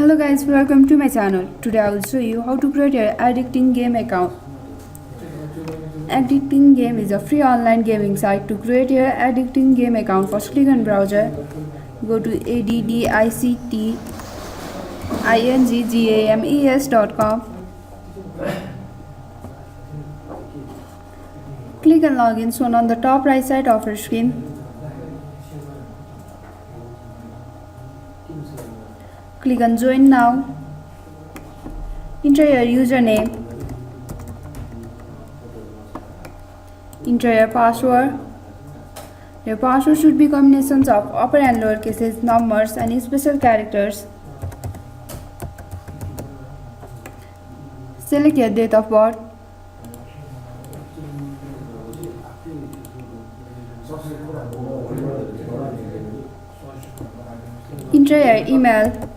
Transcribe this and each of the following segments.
Hello guys, welcome to my channel. Today I will show you how to create your Addicting Game account. Addicting Game is a free online gaming site. To create your Addicting Game account, first click on browser. Go to addictinggames.com. Click on login shown on the top right side of your screen. Click on join now. Enter your username. Enter your password. Your password should be combinations of upper and lower cases, numbers and special characters. Select your date of birth. Enter your email.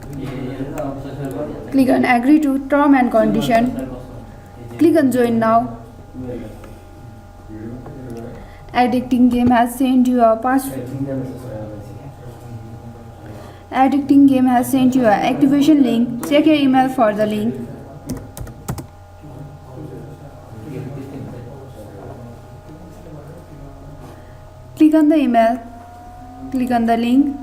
Click on agree to term and condition. Click on join now. Addicting Game has sent you a password. Addicting Game has sent you an activation link. Check your email for the link. Click on the email. Click on the link.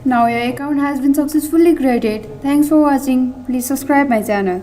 Now your account has been successfully created. Thanks for watching. Please subscribe my channel.